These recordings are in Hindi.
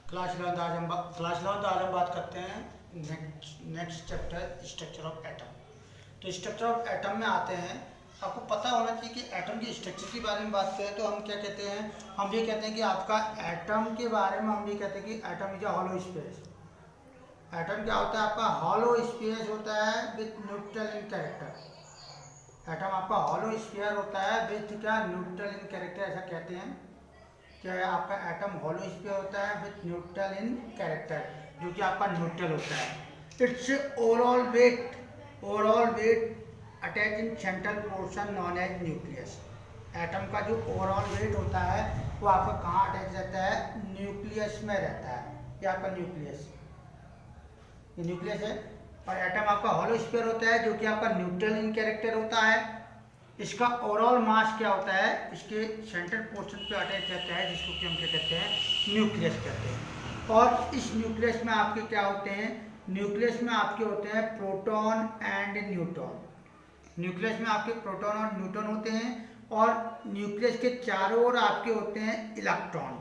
क्लास 11 आज हम बात करते हैं next chapter structure of atom. तो स्ट्रक्चर ऑफ एटम में आते हैं। आपको पता होना चाहिए कि एटम के स्ट्रक्चर के बारे में बात करें तो हम क्या कहते हैं, हम ये कहते हैं कि आपका एटम के बारे में हम ये कहते हैं कि atom is a hollow space. Atom क्या होता है, आपका हॉलो स्पेस होता है with neutral in character. Atom आपका हॉलो स्फीयर होता है विथ क्या, न्यूट्रल इन कैरेक्टर, ऐसा कहते हैं। क्या है, आपका एटम हॉलो स्फीयर होता है विथ न्यूट्रल इन कैरेक्टर, जो कि आपका न्यूट्रल होता है। It's overall weight attach in central portion known as nucleus. Atom का जो ओवरऑल वेट होता है वो आपका कहाँ अटैच रहता है, न्यूक्लियस में रहता है। ये आपका न्यूक्लियस, ये न्यूक्लियस है। और एटम आपका हॉलो स्फीयर होता है जो कि आपका न्यूट्रल इन कैरेक्टर होता है। इसका ओवरऑल मास क्या होता है, इसके सेंट्रल पोर्शन पे अटैच रहता है, जिसको कि हम क्या कहते हैं, न्यूक्लियस कहते हैं। और इस न्यूक्लियस में आपके क्या होते हैं, न्यूक्लियस में आपके होते हैं प्रोटॉन एंड न्यूट्रॉन। न्यूक्लियस में आपके प्रोटॉन और न्यूट्रॉन होते हैं। और न्यूक्लियस के चारों ओर आपके होते हैं इलेक्ट्रॉन।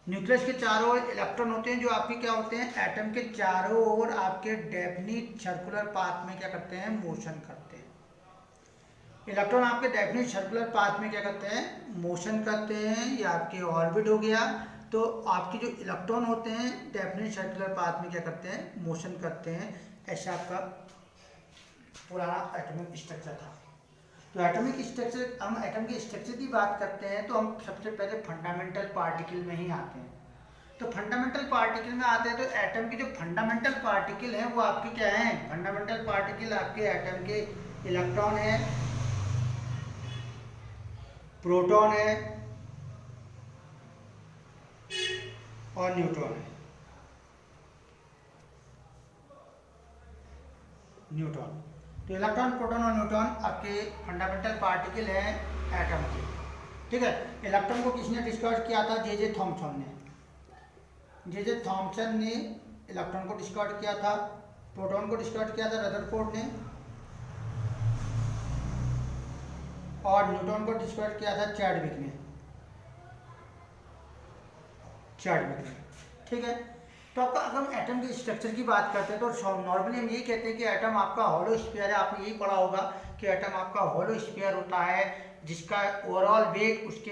न्यूक्लियस के चारों ओर इलेक्ट्रॉन होते हैं, जो आपके क्या होते हैं, एटम के चारों ओर आपके डेफिनिट सर्कुलर पाथ में क्या करते हैं, मोशन करते हैं। इलेक्ट्रॉन आपके डेफिनिट सर्कुलर पाथ में क्या करते हैं, मोशन करते हैं। ये आपके ऑर्बिट हो गया। तो आपके जो इलेक्ट्रॉन होते हैं डेफिनिट सर्कुलर पाथ में क्या करते हैं, मोशन करते हैं। ऐसा आपका पुराना एटॉमिक स्ट्रक्चर था। तो एटॉमिक स्ट्रक्चर, हम एटम के स्ट्रक्चर की बात करते हैं तो हम सबसे पहले फंडामेंटल पार्टिकल में ही आते हैं। तो फंडामेंटल पार्टिकल में आते हैं तो एटम के जो फंडामेंटल पार्टिकल हैं वो आपके क्या हैं, फंडामेंटल पार्टिकल आपके एटम के इलेक्ट्रॉन है, प्रोटॉन है और न्यूट्रॉन है। न्यूट्रॉन, तो इलेक्ट्रॉन, प्रोटॉन और न्यूट्रॉन आपके फंडामेंटल पार्टिकल हैं एटम के। ठीक है। इलेक्ट्रॉन को किसने डिस्कवर किया था, जे थॉमसन ने। जे थॉमसन ने इलेक्ट्रॉन को डिस्कवर किया था। प्रोटॉन को डिस्कवर किया था रदरफोर्ड ने। और न्यूट्रॉन को डिस्कवर किया था चैडविक ने। ठीक है। तो आपका अगर हम एटम के स्ट्रक्चर की बात करते हैं तो नॉर्मली हम यही कहते हैं कि एटम आपका हॉलो स्फीयर है। आपने यही पढ़ा होगा कि एटम आपका हॉलो स्फीयर होता है, जिसका ओवरऑल वेट उसके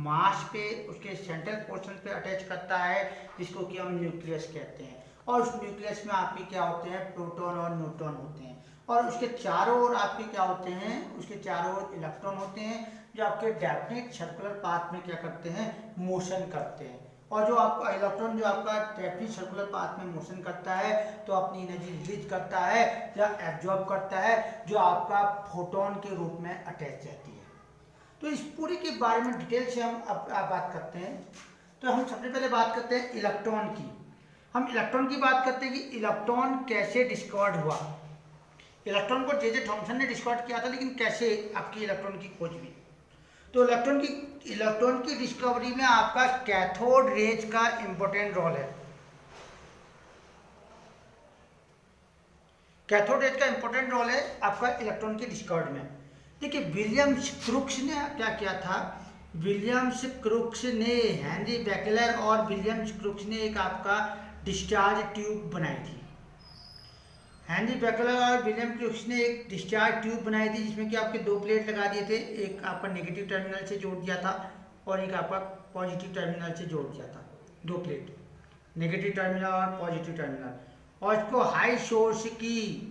मास पे, उसके सेंट्रल पोर्शन पे अटैच करता है, जिसको कि हम न्यूक्लियस कहते हैं। और उस न्यूक्लियस में आपके क्या होते हैं, प्रोटॉन और न्यूट्रॉन होते हैं। और उसके चारों ओर आपके क्या होते हैं, उसके चारों ओर इलेक्ट्रॉन होते हैं, जो आपके डेफिनिट सर्कुलर पाथ में क्या करते हैं, मोशन करते हैं। और जो आपका इलेक्ट्रॉन जो आपका डेफिनिट सर्कुलर पाथ में मोशन करता है तो अपनी एनर्जी रिलीज करता है या एब्जॉर्ब करता है, जो आपका फोटोन के रूप में अटैच रहती है। तो इस पूरी के बारे में डिटेल से हम अब बात करते हैं। तो हम सबसे पहले बात करते हैं इलेक्ट्रॉन की। हम इलेक्ट्रॉन की बात करते हैं कि इलेक्ट्रॉन कैसे डिस्कवर्ड हुआ। इलेक्ट्रॉन को जे थॉमसन ने डिस्कवर किया था, लेकिन कैसे आपकी इलेक्ट्रॉन की खोज हुई। तो इलेक्ट्रॉन की डिस्कवरी में आपका कैथोड रेज का इंपॉर्टेंट रोल है। कैथोड रेज का इंपॉर्टेंट रोल है आपका इलेक्ट्रॉन की डिस्कवरी में। देखिए, विलियम्स क्रुक्स ने क्या किया था, विलियम्स क्रुक्स ने, हेनरी बेकेलर और विलियम्स क्रुक्स ने एक आपका डिस्चार्ज ट्यूब बनाई थी। हेनरी बेकेलर और विलियम क्रुक्स ने एक डिस्चार्ज ट्यूब बनाई थी, जिसमें कि आपके दो प्लेट लगा दिए थे। एक आपका नेगेटिव टर्मिनल से जोड़ दिया था और एक आपका पॉजिटिव टर्मिनल से जोड़ दिया था। दो प्लेट, नेगेटिव टर्मिनल और पॉजिटिव टर्मिनल। और इसको हाई सोर्स की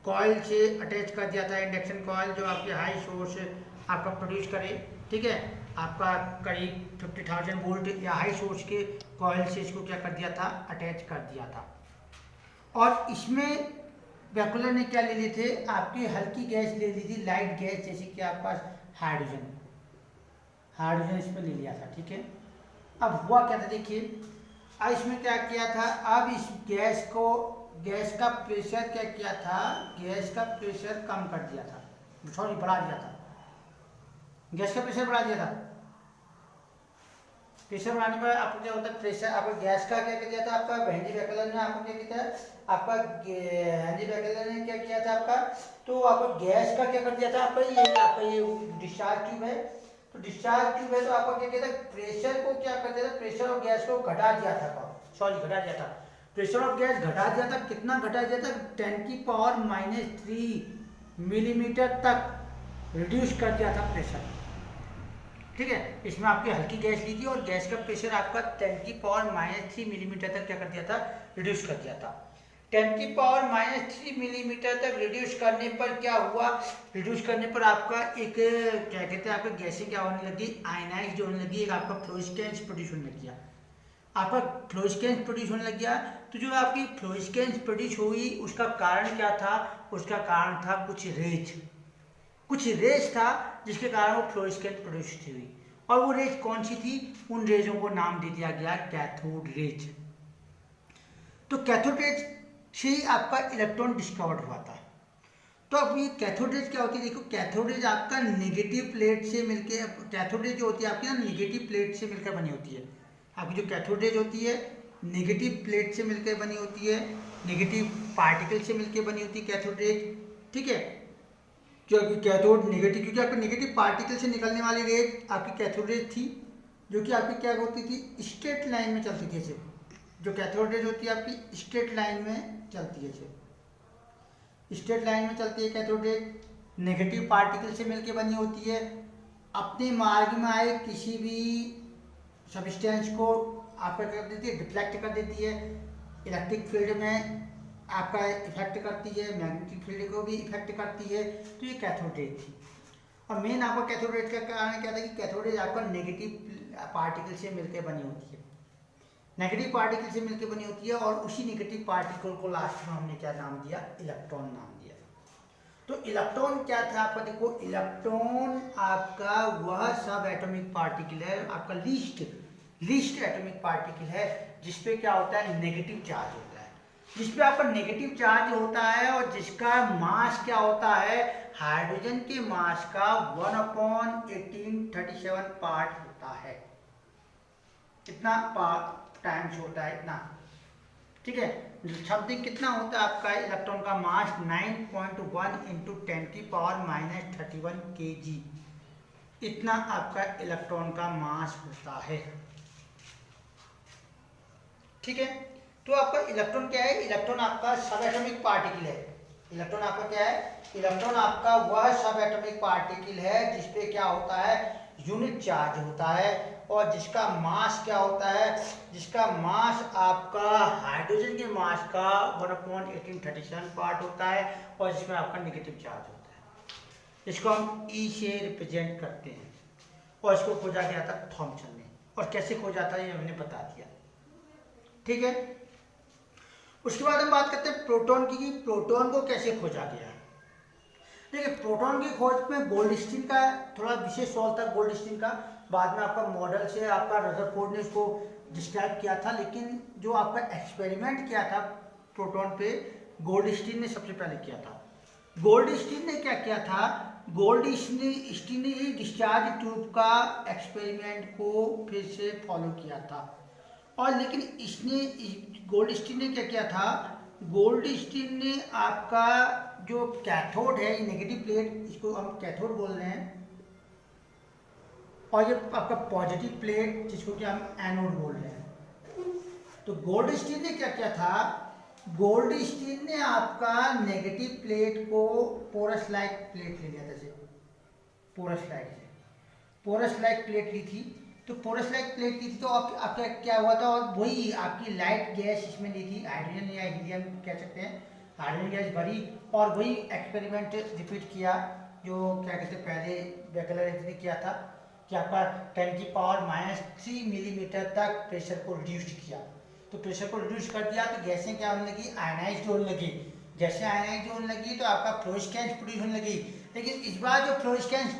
कॉइल से अटैच कर दिया था, इंडक्शन कॉइल, जो आपके हाई सोर्स आपका प्रोड्यूस करे। ठीक है, आपका करीब 50,000 वोल्ट या हाई सोर्स के कॉइल से इसको क्या कर दिया था, अटैच कर दिया था। और इसमें बेकेलर ने क्या ले लिए थे, आपकी हल्की गैस ले ली थी, लाइट गैस, जैसे कि आपके पास हाइड्रोजन इसमें ले लिया था। ठीक है। अब हुआ क्या था, देखिए, अब इसमें क्या किया था, अब इस गैस का प्रेशर क्या किया था, गैस का प्रेशर कम कर दिया था, सॉरी बढ़ा दिया था। गैस का प्रेशर बढ़ा दिया था। प्रेशर बढ़ाने पर आपको क्या होता है, प्रेशर आपका गैस का क्या किया था, आपका हेनरी बेकेलर ने आपको क्या किया था, आपका हेनरी बेकेलर ने क्या किया था आपका, तो आपका गैस का क्या कर दिया था, आपका ये डिस्चार्ज ट्यूब है। तो डिस्चार्ज ट्यूब है तो आपका क्या किया था, प्रेशर को क्या कर दिया था, प्रेशर और गैस को घटा दिया था। सॉरी घटा दिया था, प्रेशर ऑफ गैस घटा दिया था। कितना घटा दिया था? 10⁻³ मिलीमीटर तक रिड्यूस कर दिया था प्रेशर। ठीक है, इसमें आपकी हल्की गैस ली थी और गैस का प्रेशर आपका 10⁻³ मिलीमीटर तक क्या कर दिया था? रिड्यूस कर दिया था। 10⁻³ मिलीमीटर तक रिड्यूस करने पर क्या हुआ? रिड्यूस करने पर आपका एक क्या कहते हैं, आपका गैसें क्या होने लगी? आयनाइज होने लगी, एक आपका फ्लोरेसेंस प्रोड्यूस होने लग गया। आपका फ्लोरेसेंस प्रोड्यूस होने लग गया। तो जो आपकी फ्लोरेसेंस प्रोड्यूस हुई उसका कारण क्या था? उसका कारण था कुछ रेज था जिसके कारण वो फ्लोरेसेंस प्रोड्यूस हुई। और वो रेज कौन सी थी? उन रेजों को नाम दे दिया गया कैथोड रेज। तो कैथोड रेज से ही आपका इलेक्ट्रॉन डिस्कवर्ड हुआ था। तो अब ये कैथोड रेज क्या होती है? देखो, कैथोड रेज आपका नेगेटिव प्लेट से मिलके, कैथोड रेज जो होती है आपकी ना नेगेटिव प्लेट से मिलकर बनी होती है। आपकी जो कैथोड रेज होती है नेगेटिव प्लेट से मिलकर बनी होती है, नेगेटिव पार्टिकल से मिलकर बनी होती है कैथोड रेज। ठीक है, क्योंकि कैथोड नेगेटिव, क्योंकि आपके नेगेटिव पार्टिकल से निकलने वाली रेज आपकी कैथोड रेज थी, जो कि आपकी क्या होती थी? स्ट्रेट लाइन में चलती थी। जो कैथोड रेज होती है आपकी स्ट्रेट लाइन में चलती है, स्ट्रेट लाइन में चलती है कैथोड रेज, नेगेटिव पार्टिकल से मिलकर बनी होती है। अपने मार्ग में आए किसी भी सब्सटेंस को आपका कर देती है, डिफ्लेक्ट कर देती है। इलेक्ट्रिक फील्ड में आपका इफेक्ट करती है, मैग्नेटिक फील्ड को भी इफेक्ट करती है। तो ये कैथोड रेज थी। और मेन आपका कैथोड रेज का कारण क्या था? कि कैथोड रेज आपका नेगेटिव पार्टिकल से मिलकर बनी होती है, नेगेटिव पार्टिकल से मिलकर बनी होती है। और उसी नेगेटिव पार्टिकल को लास्ट में हमने क्या नाम दिया? इलेक्ट्रॉन नाम दिया। तो इलेक्ट्रॉन क्या था आपका? देखो, इलेक्ट्रॉन आपका वह सब एटॉमिक पार्टिकल है, आपका लीस्ट एटॉमिक पार्टिकल है जिसपे क्या होता है? नेगेटिव चार्ज होता है, जिसपे आपका नेगेटिव चार्ज होता है और जिसका मास क्या होता है? हाइड्रोजन के मास का 1/1837 पार्ट होता है। कितना टाइम्स होता है? इतना। ठीक है, समथिंग कितना होता है आपका इलेक्ट्रॉन का मास? 9.1 × 10⁻³ kg। इतना आपका इलेक्ट्रॉन का मास होता है। ठीक है, तो आपका इलेक्ट्रॉन क्या है? इलेक्ट्रॉन आपका सब एटॉमिक पार्टिकल है। इलेक्ट्रॉन आपका क्या है? इलेक्ट्रॉन आपका वह सब एटॉमिक पार्टिकल है जिसपे क्या होता है? यूनिट चार्ज होता है और जिसका मास क्या होता है? जिसका मास आपका हाइड्रोजन के मास का 1/1837 पार्ट होता है और जिसमें आपका नेगेटिव चार्ज होता है। इसको हम ई से रिप्रेजेंट करते हैं और इसको खोजा गया था थॉमसन ने। और कैसे खोजा था ये हमने बता दिया। ठीक है, उसके बाद हम बात करते हैं प्रोटॉन की, कि प्रोटॉन को कैसे खोजा गया। देखिए, प्रोटॉन की खोज में गोल्डस्टीन का थोड़ा विशेष रोल था। गोल्डस्टीन का बाद में आपका मॉडल से आपका रदरफोर्ड ने इसको डिस्क्राइब किया था, लेकिन जो आपका एक्सपेरिमेंट किया था प्रोटॉन पे, गोल्डस्टीन ने सबसे पहले किया था। गोल्डस्टीन ने क्या किया था? गोल्डस्टीन ने ही डिस्चार्ज ट्यूब का एक्सपेरिमेंट को फिर से फॉलो किया था। और लेकिन इसने गोल्डस्टीन ने क्या किया था? गोल्डस्टीन ने आपका जो कैथोड है, नेगेटिव प्लेट, इसको हम कैथोड बोल रहे हैं, और ये आपका पॉजिटिव प्लेट जिसको कि हम एनोड बोल रहे हैं। तो गोल्डस्टीन ने क्या किया था? गोल्डस्टीन ने आपका नेगेटिव प्लेट को पोरस लाइक प्लेट ले लिया था, जैसे पोरस लाइक प्लेट ली थी। तो पोरस लाइक प्लेट ली थी तो आपका क्या हुआ था? और वही आपकी लाइट गैस इसमें ली थी, हाइड्रोजन या हीलियम कह सकते हैं, हाइड्रोजन गैस भरी और वही एक्सपेरिमेंट रिपीट किया जो क्या कहते हैं पहले बेकलर ने किया था, कि आपका 10⁻³ मिलीमीटर तक प्रेशर को रिड्यूस किया। तो प्रेशर को रिड्यूस कर दिया तो गैसें क्या होने लगी? आयनाइज्ड होने लगी। जैसे आयनाइज्ड होने लगी तो आपका फ्लोरेसेंस प्रोड्यूस होने लगी। लेकिन इस बार जो फ्लोरेसेंस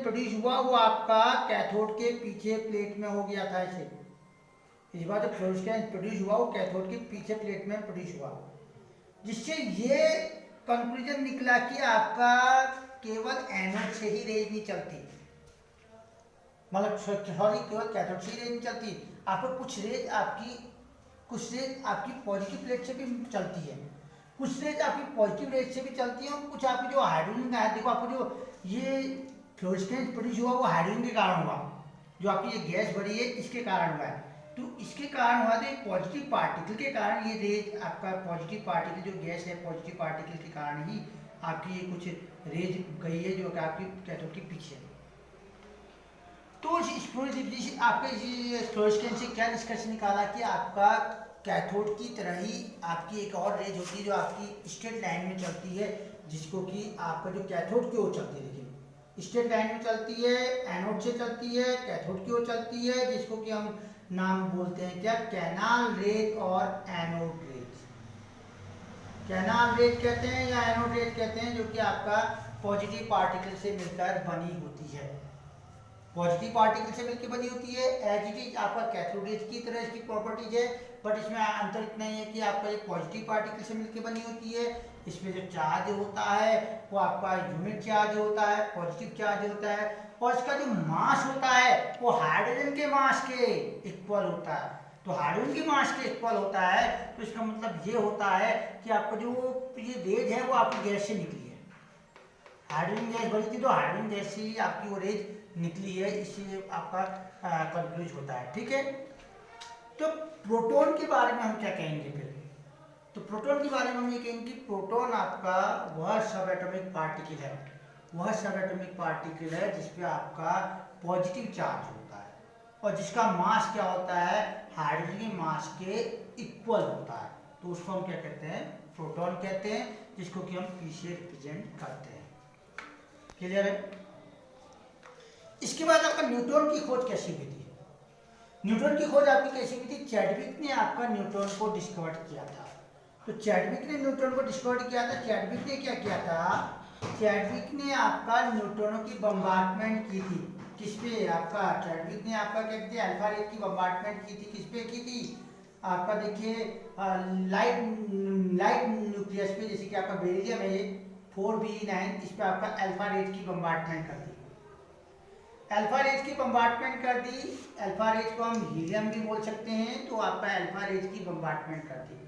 प्रोड्यूस हुआ वो आपका कैथोड के पीछे प्लेट में हो गया था। ऐसे इस बार जो फ्लोरेसेंस प्रोड्यूस हुआ वो कैथोड के पीछे प्लेट में प्रोड्यूस हुआ, जिससे ये कंक्लूजन निकला कि आपका केवल एनोड से ही रेज नहीं चलती, मतलब सॉरी केवल कैथोड से ही रेज नहीं चलती, आपको कुछ रेज आपकी पॉजिटिव प्लेट से भी चलती है, कुछ रेज आपकी पॉजिटिव रेज से भी चलती है और कुछ आपकी जो हाइड्रोजन का है, देखो आपको जो ये फ्लोरेसेंस प्रोड्यूस हुआ वो हाइड्रोजन के कारण हुआ, जो आपकी ये गैस बढ़ी है इसके कारण हुआ है। तो इसके कारण हुआ था पॉजिटिव पार्टिकल के कारण ये रेज आपका पॉजिटिव पार्टिकल जो गैस है पॉजिटिव पार्टिकल के कारण ही आपकी ये कुछ रेज गई है जो कि आपकी कैथोड के पीछे। तो आपके स्टोरिस्कन से क्या निष्कर्ष निकाला कि आपका कैथोड की तरह ही आपकी एक और रेज होती है जो आपकी स्ट्रेट लाइन में चलती है, जिसको कि आपका जो कैथोड की ओर चलती है, लेकिन स्ट्रेट लाइन में चलती है, एनोड से चलती है, कैथोड की ओर चलती है, जिसको कि हम नाम बोलते हैं क्या, कैनाल रेज और एनोड रेज। कैनाल रेज कहते हैं या एनोड रेज कहते हैं, जो कि आपका पॉजिटिव पार्टिकल से मिलकर बनी होती है, पॉजिटिव पार्टिकल से मिलकर बनी होती है। एज इट इज आपका कैथोड रेज की तरह इसकी प्रॉपर्टीज है, बट इसमें अंतर इतना ही है कि आपका ये पॉजिटिव पार्टिकल से मिलकर बनी होती है। इसमें जो चार्ज होता है वो आपका यूनिट चार्ज होता है, पॉजिटिव चार्ज होता है, और इसका जो मास होता है वो हाइड्रोजन के मास के इक्वल होता है। तो हाइड्रोजन के मास के इक्वल होता है, तो इसका मतलब ये होता है कि आपका जो ये रेज है वो आपकी गैस से निकली है, हाइड्रोजन गैस बनी थी तो हाइड्रोजन गैस से ही आपकी वो रेज निकली है, इसलिए आपका कंक्लूज होता है। ठीक है, तो प्रोटॉन के बारे में हम क्या कहेंगे फिर? तो प्रोटॉन के बारे में हम ये कहेंगे कि प्रोटॉन आपका वह सब एटॉमिक पार्टिकल है, वह सब एटॉमिक पार्टिकल है जिसपे आपका पॉजिटिव चार्ज होता है और जिसका मास क्या होता है, हाइड्रोजन के मास के इक्वल होता है, तो उसको हम क्या कहते हैं, प्रोटॉन कहते हैं, जिसको कि हम P से रिप्रेजेंट करते हैं। क्लियर है? इसके बाद आपका न्यूट्रॉन की खोज कैसी हुई थी? न्यूट्रॉन की खोज आपकी कैसी हुई थी? चैडविक ने आपका न्यूट्रॉन को डिस्कवर किया था। तो चैडविक ने न्यूट्रॉन को डिस्कवर किया था। चैडविक ने क्या किया था? चैडविक ने आपका न्यूट्रॉनों की बम्बार्टमेंट की थी। किस पे? आपका चैडविक ने आपका क्या की थी? अल्फा रेज की बम्बार्टमेंट की थी। किस पे की थी? आपका देखिए लाइट न्यूक्लियस पे, जैसे कि आपका बेरिलियम है 4Be9, इस पे आपका अल्फा रेज की बम्बार्टमेंट कर दी। अल्फा रेज की बम्बार्टमेंट कर दी। अल्फा रेज को हम हीलियम भी बोल सकते हैं, तो आपका अल्फा रेज की बम्बार्टमेंट कर दी।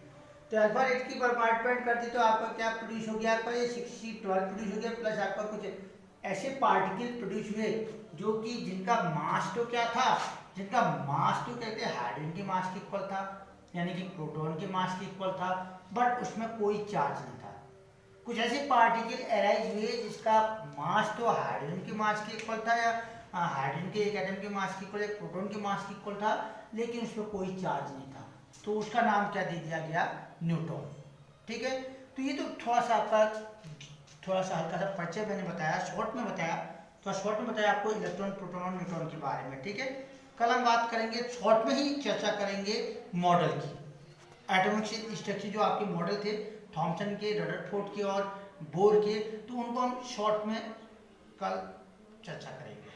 तो अल्फा रेज की बम्बार्टमेंट कर दी तो आपका क्या प्रोड्यूस हो गया? आपका ये 6C12 प्रोड्यूस हो गया, प्लस आपका कुछ ऐसे पार्टिकल प्रोड्यूस हुए जो कि जिनका मास तो क्या था, जिनका मास तो कहते हैं हाइड्रोजन के मास के इक्वल था, यानी कि प्रोटॉन के मास के इक्वल था, बट उसमें कोई चार्ज नहीं था। कुछ ऐसे पार्टिकल अराइज हुए जिसका मास तो हाइड्रोजन के मास के इक्वल था, या हाइड्रोजन के एक एटम के मास के इक्वल, एक प्रोटॉन के मास के इक्वल था, लेकिन उसमें कोई चार्ज नहीं था, तो उसका नाम क्या दे दिया गया? न्यूट्रॉन। ठीक है, तो ये तो थोड़ा सा आपका हल्का सा परिचय मैंने बताया, शॉर्ट में बताया, थोड़ा शॉर्ट में बताया आपको इलेक्ट्रॉन, प्रोटॉन और न्यूट्रॉन के बारे में। ठीक है, कल हम बात करेंगे, शॉर्ट में ही चर्चा करेंगे मॉडल की, एटॉमिक स्ट्रक्चर जो आपके मॉडल थे थॉमसन के, रदरफोर्ड के और बोर के, तो उनको हम शॉर्ट में कल चर्चा करेंगे।